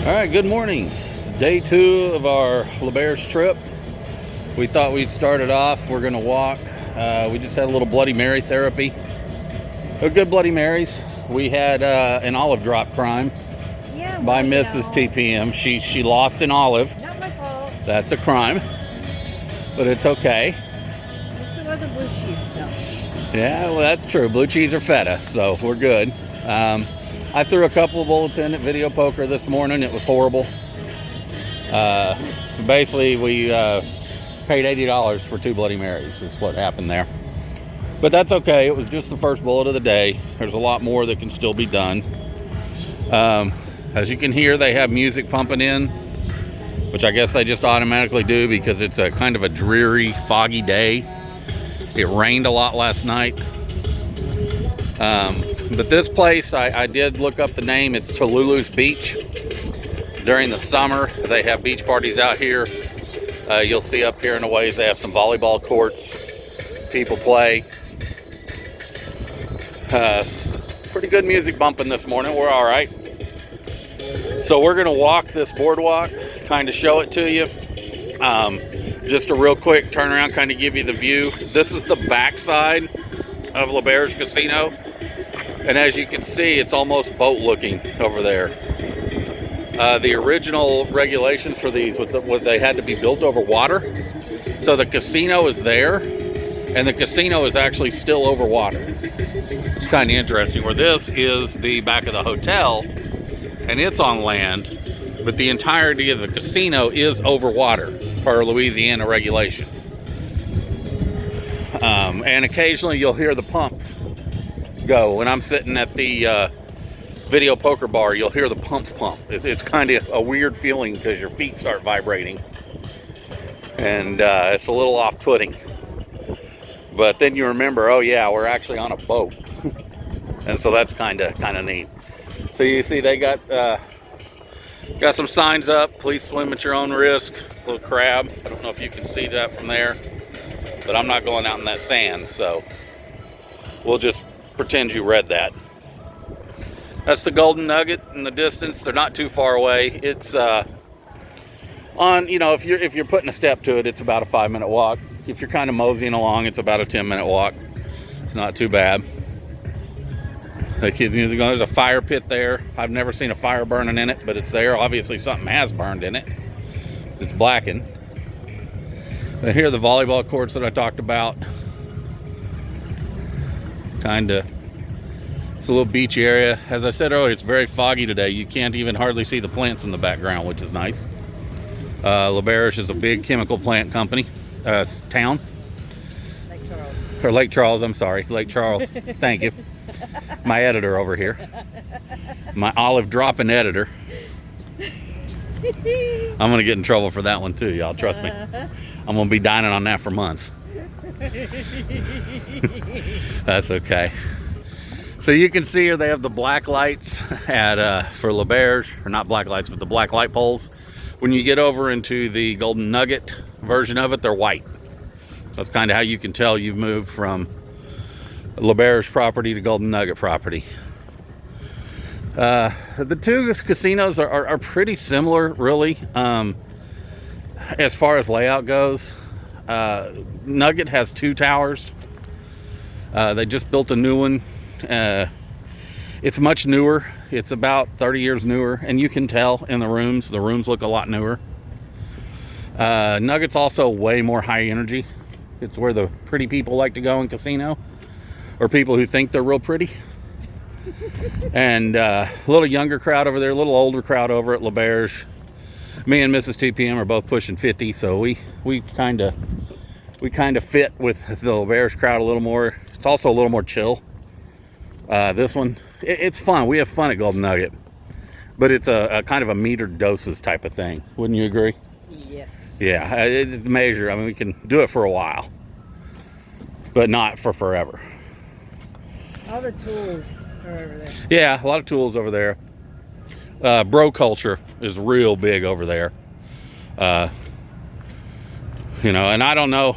All right, good morning. It's day 2 of our LeBear's trip. We thought we'd start it off. We're going to walk. We just had a little Bloody Mary therapy. A good Bloody Marys. We had an olive drop crime by Mrs. TPM. She lost an olive. Not my fault. That's a crime, but it's okay. It wasn't blue cheese stuff. Yeah, well, that's true. Blue cheese or feta, so we're good. I threw a couple of bullets in at video poker this morning. It was horrible. Basically, we paid $80 for 2 Bloody Marys is what happened there. But that's okay. It was just the first bullet of the day. There's a lot more that can still be done. As you can hear, they have music pumping in, which I guess they just automatically do because it's a kind of a dreary, foggy day. It rained a lot last night. But this place, I did look up the name. It's Tallulah's Beach. During the summer, they have beach parties out here. You'll see up here in a ways they have some volleyball courts. People play. Pretty good music bumping this morning. We're all right. So we're going to walk this boardwalk, kind of show it to you. Just a real quick turnaround, kind of give you the view. This is the backside of LeBear's Casino. And as you can see, it's almost boat looking over there. The original regulations for these was they had to be built over water. So the casino is there, and the casino is actually still over water. It's kind of interesting, where this is the back of the hotel, and it's on land, but the entirety of the casino is over water, per Louisiana regulation. And occasionally you'll hear the pumps go. When I'm sitting at the video poker bar, you'll hear the pumps pump. It's kind of a weird feeling because your feet start vibrating, and it's a little off-putting. But then you remember, oh yeah, we're actually on a boat. And so that's kind of neat. So you see they got some signs up: please swim at your own risk. Little crab. I don't know if you can see that from there, but I'm not going out in that sand, so we'll just pretend you read that. That's the Golden Nugget in the distance. They're not too far away. It's on, you know, if you're putting a step to it, it's about a 5-minute walk. If you're kind of moseying along, it's about a 10-minute walk. It's not too bad. They keep music going. There's a fire pit there. I've never seen a fire burning in it, but it's there. Obviously something has burned in it. It's blackened. But here are the volleyball courts that I talked about. It's a little beach area. As I said earlier, it's very foggy today. You can't even hardly see the plants in the background, which is nice. LeBear's is a big chemical plant company, town. Lake Charles. Or Lake Charles, I'm sorry. Lake Charles. Thank you. My editor over here. My olive dropping editor. I'm going to get in trouble for that one too, y'all. Trust me. I'm going to be dining on that for months. That's okay. So you can see here they have the black lights for LeBear's, or not black lights, but the black light poles. When you get over into the Golden Nugget version of it, they're white. That's kind of how you can tell you've moved from LeBear's property to Golden Nugget property. The two casinos are pretty similar, really, as far as layout goes. Nugget has 2 towers. They just built a new one. It's much newer. It's about 30 years newer, and you can tell in the rooms. The rooms look a lot newer. Nugget's also way more high energy. It's where the pretty people like to go in casino, or people who think they're real pretty. And a little younger crowd over there, a little older crowd over at LeBear's. Me and Mrs. TPM are both pushing 50, so we kind of fit with the LeBear's crowd a little more. It's also a little more chill. This one, it's fun. We have fun at Golden Nugget, but it's a kind of a metered doses type of thing. Wouldn't you agree? Yes. Yeah, it's measured. I mean, we can do it for a while, but not for forever. All the tools are over there. Yeah, a lot of tools over there. Bro culture is real big over there. You know, and I don't know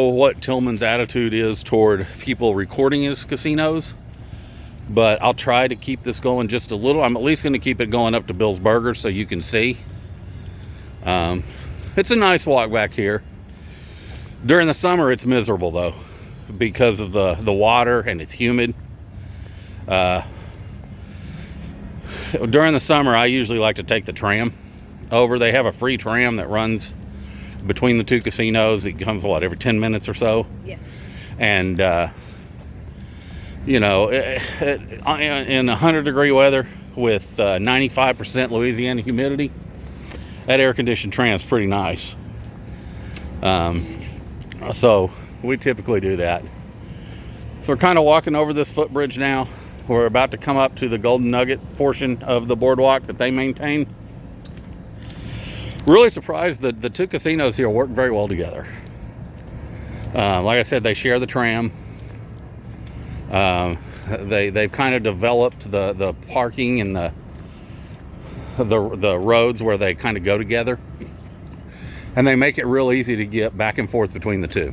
what Tillman's attitude is toward people recording his casinos, but I'll try to keep this going just a little. I'm at least going to keep it going up to Bill's Burgers so you can see. It's a nice walk back here. During the summer, it's miserable though, because of the water and it's humid. During the summer, I usually like to take the tram over. They have a free tram that runs between the two casinos. It comes, what, every 10 minutes or so? Yes. And, you know, in 100-degree weather with 95% Louisiana humidity, that air-conditioned tram is pretty nice. So we typically do that. So we're kind of walking over this footbridge now. We're about to come up to the Golden Nugget portion of the boardwalk that they maintain. Really surprised that the two casinos here work very well together. Like I said, they share the tram. They've kind of developed the parking and the roads where they kind of go together, and they make it real easy to get back and forth between the two.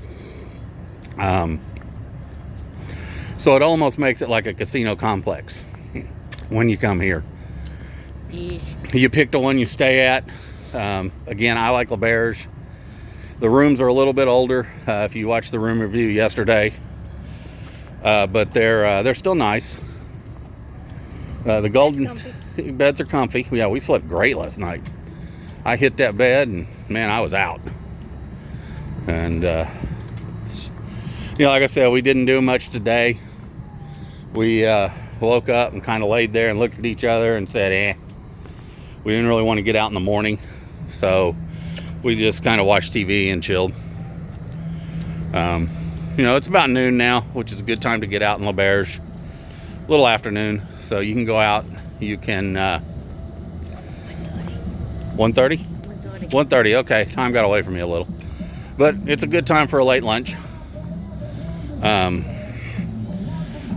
So it almost makes it like a casino complex when you come here. Yeesh. You pick the one you stay at. Again, I like LeBerge. The rooms are a little bit older. If you watched the room review yesterday, but they're still nice. The golden beds are comfy. Yeah, we slept great last night. I hit that bed and man, I was out. And you know, like I said, we didn't do much today. We woke up and kind of laid there and looked at each other and said, we didn't really want to get out in the morning, so we just kind of watched TV and chilled. You know, it's about noon now, which is a good time to get out in LeBerge. A little afternoon, so you can go out. You can 1:30? 1:30, okay. Time got away from me a little. But it's a good time for a late lunch.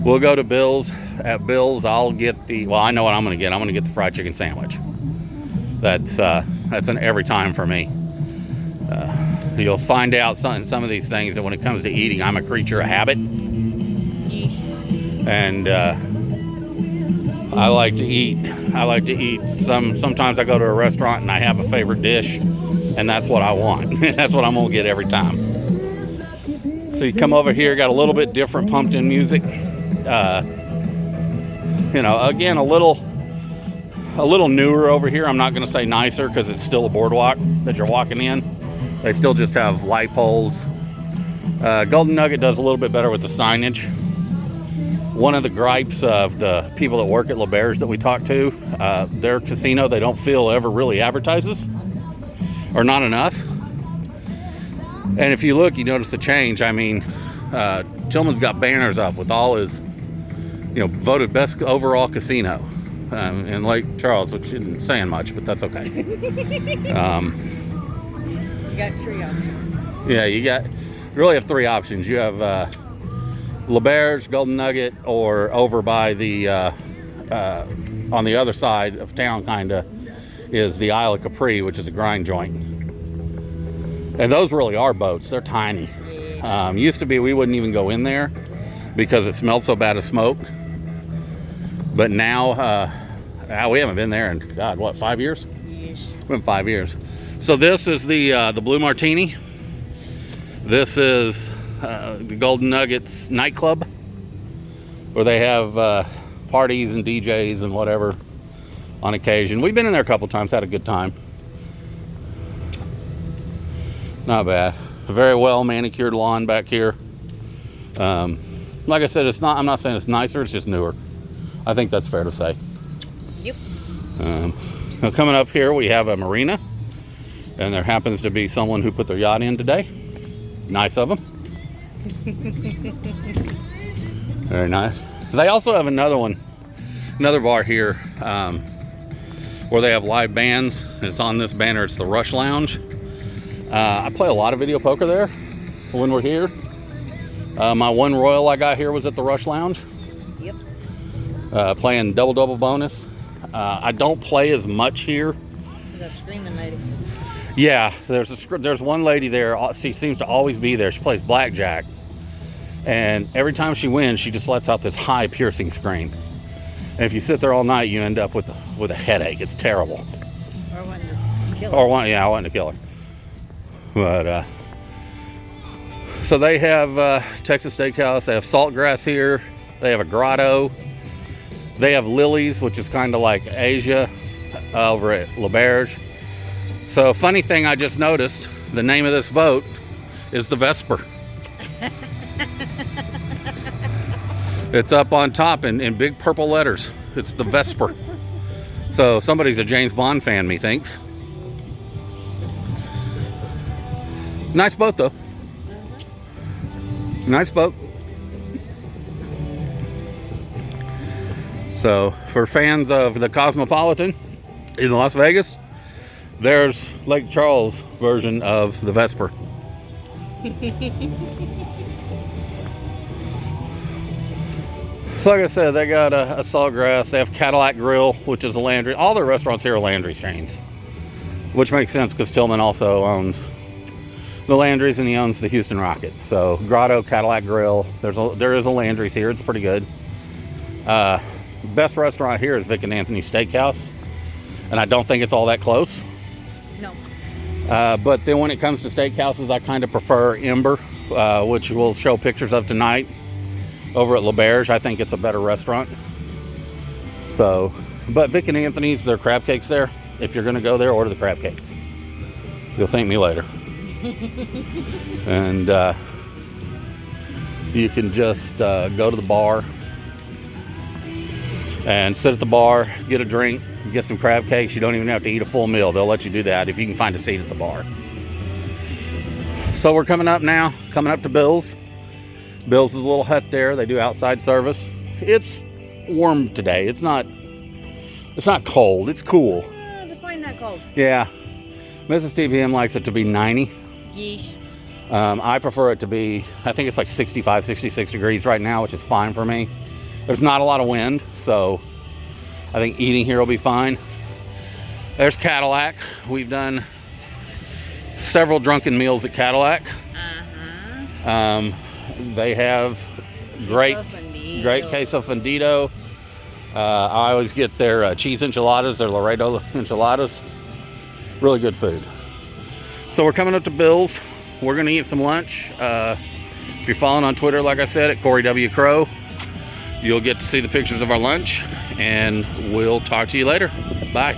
We'll go to Bill's. At Bill's, I'll get well, I know what I'm going to get. I'm going to get the fried chicken sandwich. That's an every time for me. You'll find out some of these things that when it comes to eating, I'm a creature of habit. And I like to eat. Sometimes I go to a restaurant and I have a favorite dish, and that's what I want. That's what I'm going to get every time. So you come over here, got a little bit different pumped-in music. You know, again, a little newer over here. I'm not going to say nicer because it's still a boardwalk that you're walking in. They still just have light poles. Golden Nugget does a little bit better with the signage. One of the gripes of the people that work at LeBerge that we talked to, their casino, they don't feel ever really advertises, or not enough. And if you look, you notice the change. I mean, Tillman's got banners up with all his, you know, voted best overall casino in Lake Charles, which isn't saying much, but that's okay. You got 3 options. Yeah, you really have 3 options. You have LeBerge, Golden Nugget, or over by the on the other side of town, kinda, is the Isle of Capri, which is a grind joint. And those really are boats. They're tiny. Used to be we wouldn't even go in there because it smelled so bad of smoke. But now we haven't been there in, God, what, 5 years? Yes. It's been 5 years. So this is the Blue Martini. This is the Golden Nuggets nightclub, where they have parties and DJs and whatever on occasion. We've been in there a couple times, had a good time. Not bad. A very well manicured lawn back here. Like I said, I'm not saying it's nicer, it's just newer. I think that's fair to say. Yep. Now coming up here, we have a marina, and there happens to be someone who put their yacht in today. Nice of them. Very nice. They also have another bar here, where they have live bands, and it's on this banner. It's the Rush Lounge. I play a lot of video poker there when we're here. My one Royal I got here was at the Rush Lounge. Yep. Playing double bonus. I don't play as much here. The screaming lady. Yeah, there's one lady there. She seems to always be there. She plays blackjack, and every time she wins, she just lets out this high piercing scream. And if you sit there all night, you end up with a headache. It's terrible. Or wanting to kill her. I wanted to kill her. But so they have Texas Steakhouse. They have Saltgrass here. They have a grotto. They have Lily's, which is kind of like Asia, over at L'Auberge. So funny thing I just noticed, the name of this boat is the Vesper. It's up on top in big purple letters. It's the Vesper. So somebody's a James Bond fan, methinks. Nice boat, though. Nice boat. So for fans of the Cosmopolitan in Las Vegas, there's Lake Charles version of the Vesper. So like I said, they got a Saltgrass. They have Cadillac Grill, which is a Landry. All their restaurants here are Landry chains, which makes sense because Tillman also owns the Landry's and he owns the Houston Rockets. So Grotto, Cadillac Grill. There is a Landry's here. It's pretty good. Best restaurant here is Vic and Anthony's Steakhouse, and I don't think it's all that close. No. But then when it comes to steakhouses, I kind of prefer Ember, which we'll show pictures of tonight, over at L'Auberge. I think it's a better restaurant. So, but Vic and Anthony's, their crab cakes there. If you're going to go there, order the crab cakes. You'll thank me later. And you can just go to the bar and sit at the bar, get a drink, get some crab cakes. You don't even have to eat a full meal. They'll let you do that if you can find a seat at the bar. So we're coming up to Bill's. Bill's is a little hut there. They do outside service. It's warm today. It's not cold. It's cool. Define that cold. Yeah. Mrs. TPM likes it to be 90. Yeesh. I prefer it to be, I think it's like 65, 66 degrees right now, which is fine for me. There's not a lot of wind, so I think eating here will be fine. There's Cadillac. We've done several drunken meals at Cadillac. They have great queso fundido. I always get their cheese enchiladas, their Laredo enchiladas. Really good food. So we're coming up to Bill's. We're going to eat some lunch. If you're following on Twitter, like I said, at Corey W. Crow, you'll get to see the pictures of our lunch, and we'll talk to you later. Bye.